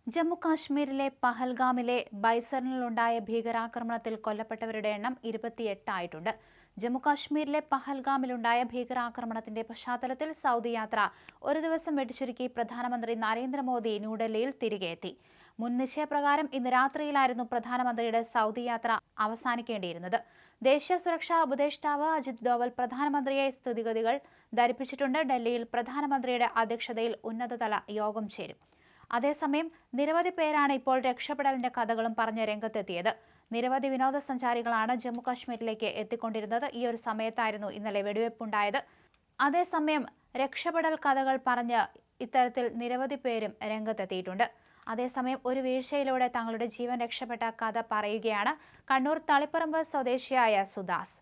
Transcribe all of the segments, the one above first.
ജമ്മു കാശ്മീരിലെ പഹൽഗാമിലെ ബൈസറിലുണ്ടായ ഭീകരാക്രമണത്തിൽ കൊല്ലപ്പെട്ടവരുടെ എണ്ണം 28 ആയിട്ടുണ്ട്. ജമ്മു കാശ്മീരിലെ പഹൽഗാമിലുണ്ടായ ഭീകരാക്രമണത്തിന്റെ പശ്ചാത്തലത്തിൽ സൗദി യാത്ര ഒരു ദിവസം വെട്ടിച്ചുരുക്കി പ്രധാനമന്ത്രി നരേന്ദ്രമോദി ന്യൂഡൽഹിയിൽ തിരികെ എത്തി. മുൻ നിശ്ചയപ്രകാരം ഇന്ന് രാത്രിയിലായിരുന്നു പ്രധാനമന്ത്രിയുടെ സൗദി യാത്ര അവസാനിക്കേണ്ടിയിരുന്നത്. ദേശീയ സുരക്ഷാ ഉപദേഷ്ടാവ് അജിത് ഡോവൽ പ്രധാനമന്ത്രിയെ സ്ഥിതിഗതികൾ ധരിപ്പിച്ചിട്ടുണ്ട്. ഡൽഹിയിൽ പ്രധാനമന്ത്രിയുടെ അധ്യക്ഷതയിൽ ഉന്നതതല യോഗം ചേരും. അതേസമയം നിരവധി പേരാണ് ഇപ്പോൾ രക്ഷപ്പെടലിന്റെ കഥകളും പറഞ്ഞ് രംഗത്തെത്തിയത്. നിരവധി വിനോദസഞ്ചാരികളാണ് ജമ്മു കാശ്മീരിലേക്ക് എത്തിക്കൊണ്ടിരുന്നത്. ഈ ഒരു സമയത്തായിരുന്നു ഇന്നലെ വെടിവെപ്പുണ്ടായത്. അതേസമയം രക്ഷപ്പെടൽ കഥകൾ പറഞ്ഞ് ഇത്തരത്തിൽ നിരവധി പേരും രംഗത്തെത്തിയിട്ടുണ്ട്. അതേസമയം ഒരു വീഴ്ചയിലൂടെ തങ്ങളുടെ ജീവൻ രക്ഷപ്പെട്ട കഥ പറയുകയാണ് കണ്ണൂർ തളിപ്പറമ്പ് സ്വദേശിയായ സുദാസ്.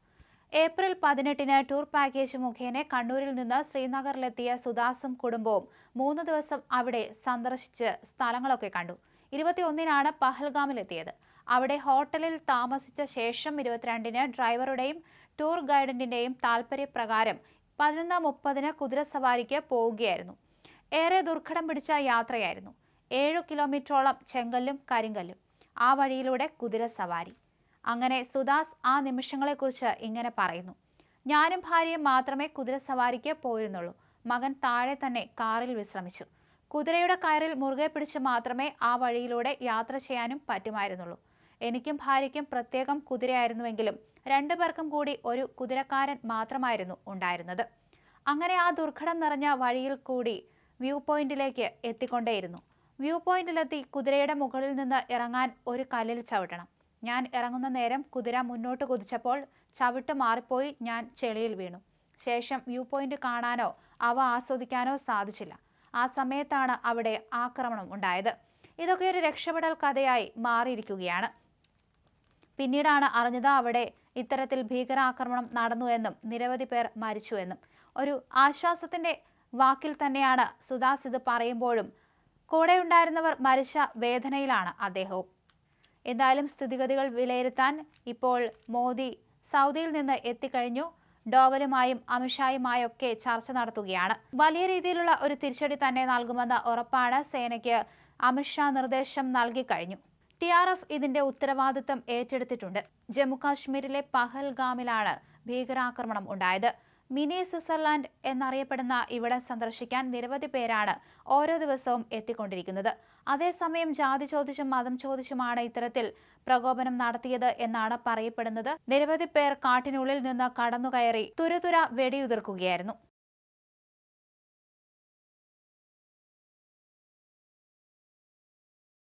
ഏപ്രിൽ 18-ന് ടൂർ പാക്കേജ് മുഖേന കണ്ണൂരിൽ നിന്ന് ശ്രീനഗറിലെത്തിയ സുദാസും കുടുംബവും 3 ദിവസം അവിടെ സന്ദർശിച്ച് സ്ഥലങ്ങളൊക്കെ കണ്ടു. 21-നാണ് പഹൽഗാമിലെത്തിയത്. അവിടെ ഹോട്ടലിൽ താമസിച്ച ശേഷം 22-ന് ഡ്രൈവറുടെയും ടൂർ ഗൈഡിന്റെയും താൽപര്യപ്രകാരം 11:30-ന് കുതിരസവാരിക്ക് പോവുകയായിരുന്നു. ഏറെ ദുർഘടം പിടിച്ച യാത്രയായിരുന്നു. 7 കിലോമീറ്ററോളം ചെങ്കല്ലും കരിങ്കല്ലും. ആ വഴിയിലൂടെ കുതിരസവാരി. അങ്ങനെ സുദാസ് ആ നിമിഷങ്ങളെക്കുറിച്ച് ഇങ്ങനെ പറയുന്നു. ഞാനും ഭാര്യയും മാത്രമേ കുതിരസവാരിക്ക് പോയിരുന്നുള്ളൂ. മകൻ താഴെ തന്നെ കാറിൽ വിശ്രമിച്ചു. കുതിരയുടെ കയറിൽ മുറുകെ പിടിച്ച് മാത്രമേ ആ വഴിയിലൂടെ യാത്ര ചെയ്യാനും പറ്റുമായിരുന്നുള്ളൂ. എനിക്കും ഭാര്യയ്ക്കും പ്രത്യേകം കുതിരയായിരുന്നുവെങ്കിലും 2 പേർക്കും കൂടി ഒരു കുതിരക്കാരൻ മാത്രമായിരുന്നു ഉണ്ടായിരുന്നത്. അങ്ങനെ ആ ദുർഘടം നിറഞ്ഞ വഴിയിൽ കൂടി വ്യൂ പോയിന്റിലേക്ക് എത്തിക്കൊണ്ടേയിരുന്നു. വ്യൂ പോയിന്റിലെത്തി കുതിരയുടെ മുകളിൽ നിന്ന് ഇറങ്ങാൻ ഒരു കല്ലിൽ ചവിട്ടണം. ഞാൻ ഇറങ്ങുന്ന നേരം കുതിര മുന്നോട്ട് കുതിച്ചപ്പോൾ ചവിട്ട് മാറിപ്പോയി. ഞാൻ ചെളിയിൽ വീണു. ശേഷം വ്യൂ പോയിന്റ് കാണാനോ അവ ആസ്വദിക്കാനോ സാധിച്ചില്ല. ആ സമയത്താണ് അവിടെ ആക്രമണം ഉണ്ടായത്. ഇതൊക്കെ ഒരു രക്ഷപ്പെടൽ കഥയായി മാറിയിരിക്കുകയാണ്. പിന്നീടാണ് അറിഞ്ഞത് അവിടെ ഇത്തരത്തിൽ ഭീകരാക്രമണം നടന്നു എന്നും നിരവധി പേർ മരിച്ചുവെന്നും. ഒരു ആശ്വാസത്തിന്റെ വാക്കിൽ തന്നെയാണ് സുദാസ് ഇത് പറയുമ്പോഴും കൂടെയുണ്ടായിരുന്നവർ മരിച്ച വേദനയിലാണ് അദ്ദേഹവും. എന്തായാലും സ്ഥിതിഗതികൾ വിലയിരുത്താൻ ഇപ്പോൾ മോദി സൗദിയിൽ നിന്ന് എത്തിക്കഴിഞ്ഞു. ഡോവലുമായും അമിത്ഷായുമായൊക്കെ ചർച്ച നടത്തുകയാണ്. വലിയ രീതിയിലുള്ള ഒരു തിരിച്ചടി തന്നെ നൽകുമെന്ന് ഉറപ്പാണ്. സേനയ്ക്ക് അമിത്ഷാ നിർദ്ദേശം നൽകിക്കഴിഞ്ഞു. TRF ഇതിന്റെ ഉത്തരവാദിത്തം ഏറ്റെടുത്തിട്ടുണ്ട്. ജമ്മു കാശ്മീരിലെ പഹൽഗാമിലാണ് ഭീകരാക്രമണം ഉണ്ടായത്. മിനി സ്വിറ്റ്സർലാൻഡ് എന്നറിയപ്പെടുന്ന ഇവിടം സന്ദർശിക്കാൻ നിരവധി പേരാണ് ഓരോ ദിവസവും എത്തിക്കൊണ്ടിരിക്കുന്നത്. അതേസമയം ജാതി ചോദിച്ചും മതം ചോദിച്ചുമാണ് ഇത്തരത്തിൽ പ്രകോപനം നടത്തിയത് എന്നാണ് പറയപ്പെടുന്നത്. നിരവധി പേർ കാട്ടിനുള്ളിൽ നിന്ന് കടന്നുകയറി തുരതുര വെടിയുതിർക്കുകയായിരുന്നു.